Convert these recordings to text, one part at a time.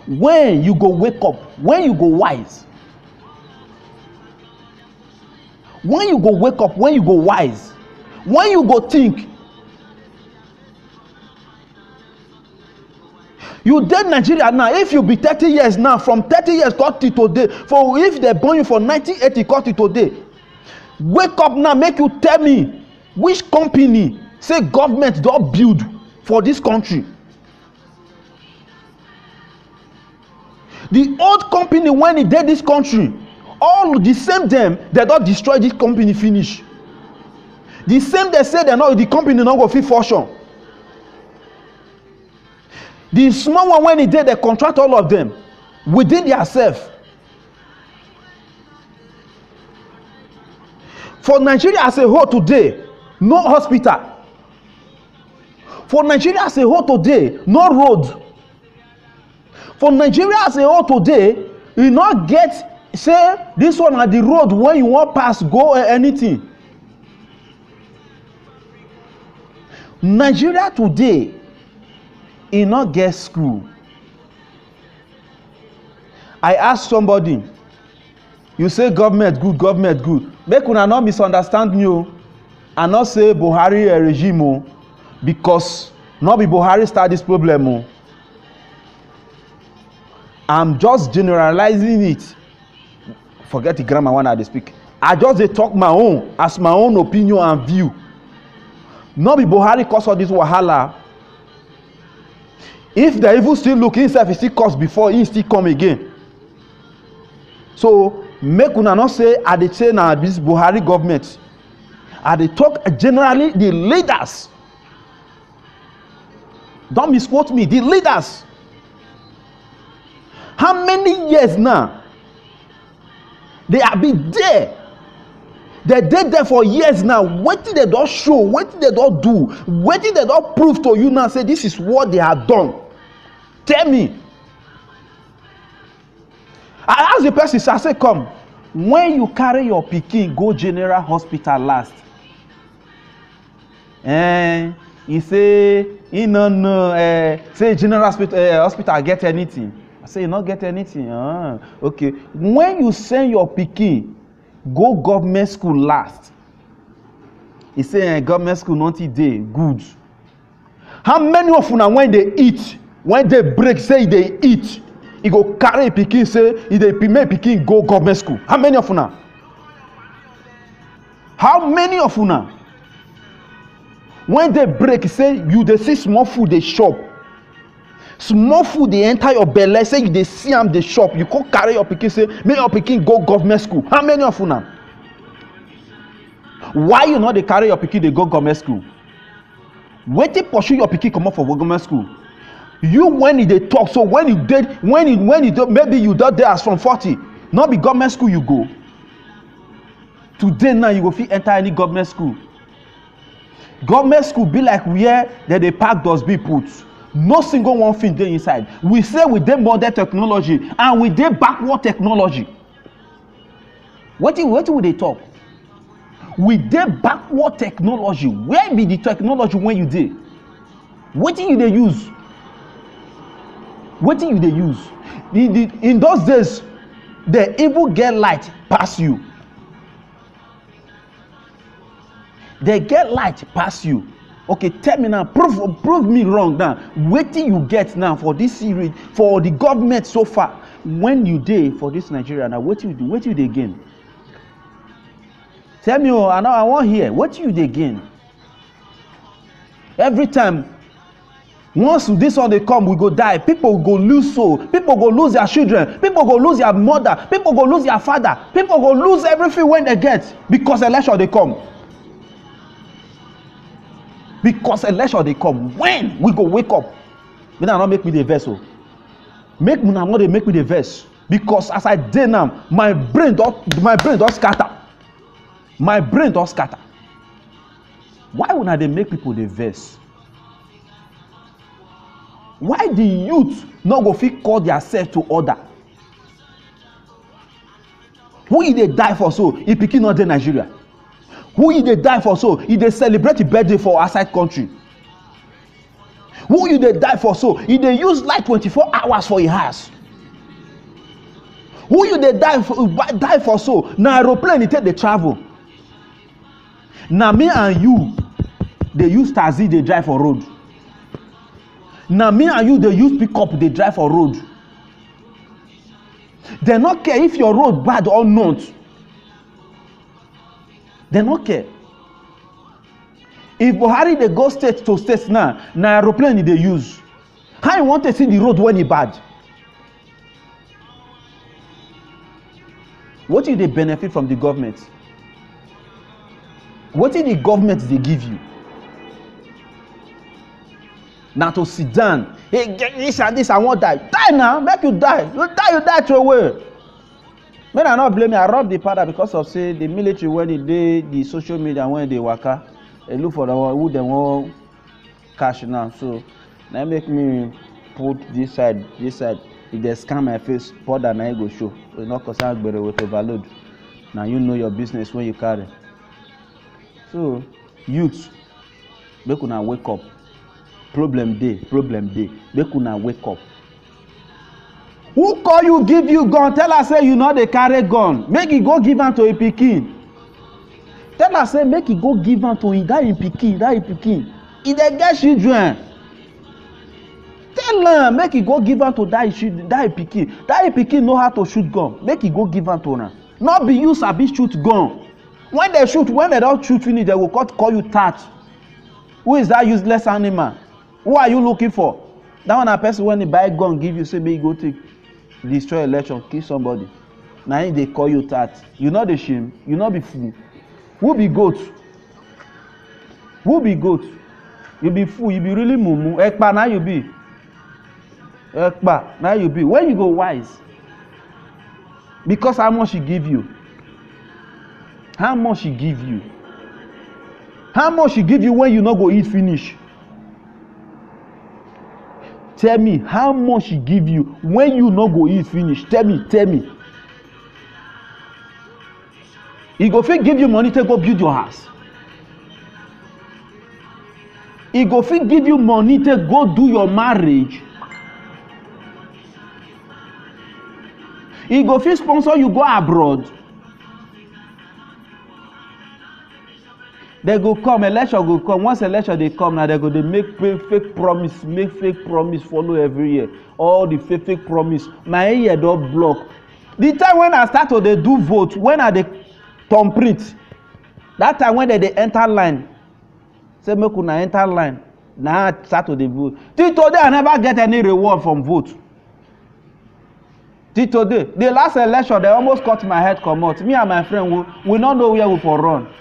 when you go wake up, when you go wise, when you go wake up, when you go wise, when you go think. You dead Nigeria now. If you be 30 years now, from 30 years cut to today, for if they born you for 1980 cut to today, wake up now, make you tell me which company say government don build for this country. The old company when e dey this country, all the same dem, they don destroy this company finish. The same they say they know the company no go fit function. The small one when e dey, they contract all of them within their self. For Nigeria as a whole today, no hospital. For Nigeria as a whole today, no road. For Nigeria as a whole today, you not get say this one at the road when you want pass go or anything. Nigeria today, e not get school. I ask somebody, you say government good. Make una not misunderstand me o. I not say Buhari regime o, because not be Buhari start this problem o. I'm just generalizing it. Forget the grammar when I dey speak. I just dey talk my own as my own opinion and view. Not be Buhari cause all this wahala. If they even still look himself, he still cause before he still come again. So make una not say I dey say na this Buhari government. I dey talk generally the leaders. Don't misquote me. The leaders. How many years now? They have been there. They did there for years now. Wetin they don't show, wetin they don't do, wetin they don't prove to you now. Say this is what they have done. Tell me. I ask the person, I say, come. When you carry your pikin go general hospital last, he say he no know. Say general hospital get anything. I say you not get anything. Okay. When you send your pikin go government school last, he say government school not dey good. How many of una when they eat, when they break, say they eat, he go carry pikin say he dey make pikin go government school? How many of una? How many of una when they break, say you dey see small food dey chop, small food dey enter your belle, say you dey see am dey chop, you go carry your pikin say make your pikin go government school? How many of una? Why you not dey carry your pikin dey go government school? Wetin pursue your pikin comot for government school? You when e dey talk, so when you dey maybe you don dey as from 40, not be government school you go. Today now you go fit enter any government school. Government school be like where they dey pack dustbin put. No single one thing dey inside. We say we dey modern technology and we dey backward technology. Wetin we dey talk? We dey backward technology. Where be the technology when you dey? Wetin you dey use? Wetin you dey use? In those days, they even get light pass you. They get light pass you. Okay, tell me now, prove me wrong now. Wetin you get now for this series, for the government so far, when you dey for this Nigeria now, wetin you do? Wetin you dey gain? Tell me, I know I want hear. Wetin you dey gain? Every time, once this one dey come, we go die. People go lose soul. People go lose their children. People go lose their mother. People go lose their father. People go lose everything when they get, because election dey come. Because election dey come. When we go wake up, may I not make me the vex o. Make una no dey make me the vex, because as I dey now, my brain don scatter. My brain don scatter. Why una dey make people dey vex? Why the youth no go fit call theirself to order? Who e dey die for so if pikin no dey Nigeria? Who e dey die for so e dey celebrate his birthday for outside country? Who e dey die for so e dey use light 24 hours for his house? Who you dey die for so? Na aeroplane dey take dey travel. Na me and you dey use taxi dey drive for road. Na me and you dey use pickup dey drive for road. They no care if your road bad or not. They no care. If Buhari dey go state to state now, na aeroplane dey use. How you want to see the road when e bad? What you dey benefit from the government? Wetin the government dey give you? Na to sit down, hey, get this and this, I wan die. Die now, make you die. You die throw away. Make I not blame me, I rub the powder because of say the military when e dey the social media when they waka, they look for the one who they want cash now. So na make me put this side. If they scan my face, powder na go show. So no concern gbere with overload. Now you know your business when you carry. So youth, make una wake up. Problem dey. Make una wake up. Who call you give you gun? Tell her say you no dey carry gun. Make e go give am to a pikin. Tell her say make e go give am to that pikin. E dey get children. Tell am make e go give am to that pikin. That pikin know how to shoot gun. Make e go give am to am. No be you sabi shoot gun. When they don shoot finish, they go call you tat. Who is that useless animal? Who are you looking for? That one na person when he buy gun give you say make you go take destroy election, kill somebody. Na him dey call you tat. You no dey shame. You no be fool. Who be goat? Who be goat? You be fool. You be really mumu. Ekpa na you be. Ekpa na you be. When you go wise? Because how much he give you? How much he give you? How much he give you when you no go eat finish? Tell me how much he give you when you no go eat finish. Tell me. He go fit give you money to go build your house. He go fit give you money to go do your marriage. He go fit sponsor you go abroad. They go come, election go come. Once election they come now, they go they make fake promise, follow every year. All the fake promise. My ear don't block. The time when I start to they do vote, when I they thumbprint, that time when they enter line, say make una enter line. Now I start to they vote. Till today I never get any reward from vote. Till today, the last election they almost cut my head come out. Me and my friend we not know where we for run.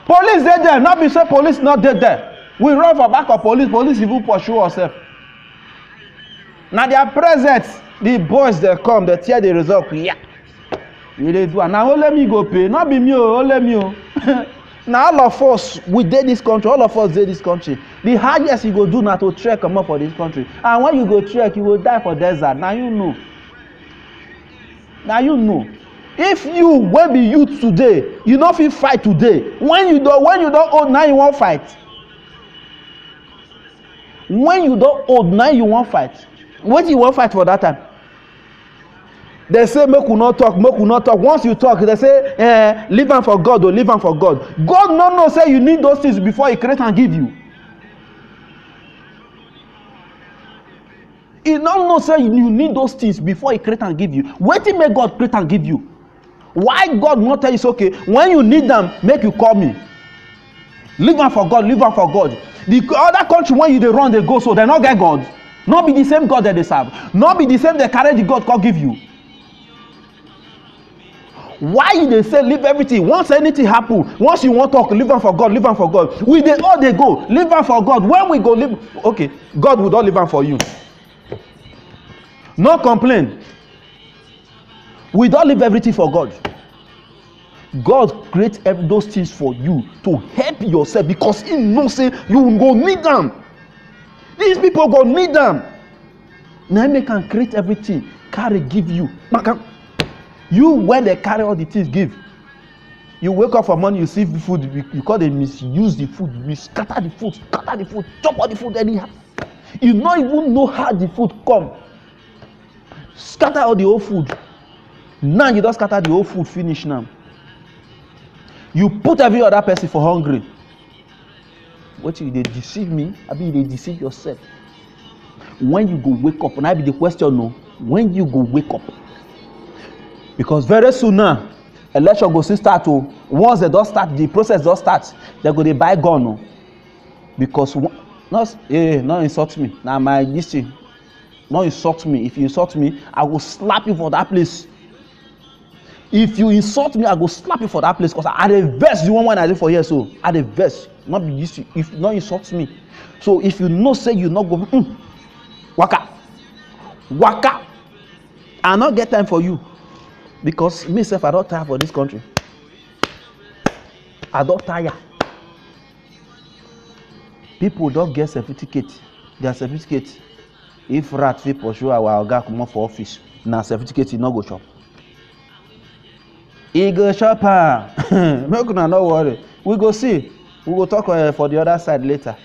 Police dey there, not be say police not dey there. We run for back of police even pursue ourselves. Na their presence, the boys dey come, they tear the result. Yeah. You dey do am. Na only me go pay, not be me o, only me o. Na all of us we dey this country, all of us dey this country. The hardest you go do na to trek comot for this country. And when you go trek, you go die for desert. Na you know. Na you know. If you wey be youth today, you no fit fight today. When you don old now you wan fight. When you don old now you wan fight. Wetin you wan fight for that time? They say make we not talk. Once you talk, they say leave am for God or leave am for God. God no know say you need those things before he create and give you. He no know say you need those things before he create and give you. Wetin make God create and give you? Why God not tell you it's okay? When you need them, make you call me. Leave am for God, leave am for God. The other country when you dey run they go so they not get God. Not be the same God that they serve. Not be the same they carry the God God give you. Why they say leave everything? Once anything happen, once you want talk, leave am for God, leave am for God. We dey all they go, leave am for God. When we go leave, okay, God will not leave am for you. No complain. We don't leave everything for God. God create those things for you to help yourself because he knows say you go need them. These people go need them. Now they can create everything, carry, give you. You when they carry all the things give. You wake up for morning, you see the food, you call they misuse the food, you scatter the food, chop all the food anyhow. You don't even know how the food come. scatter all the whole food. Now you don't scatter the whole food finish now. You put every other person for hungry. What you, they deceive me? I mean, they deceive yourself. When you go wake up, and I be the question, no, when you go wake up, because very soon now, election go still start. Oh, once they don't start, the process don't start. They go they buy gun. No, because not insult me. Now my this thing, not insult me. If you insult me, I will slap you for that place. If you insult me, I go slap you for that place. Because I the verse the one when I did for here, so I the verse not be used to. If not insult me, so if you know say you not go waka, I not get time for you. Because myself, I don't tire for this country. I don't tire. People don't get certificate. Their certificate. If rat fit pursue our oga comot for office, na certificate e no go chop. E go chop am. Make una no worry. We go see. We go talk for the other side later.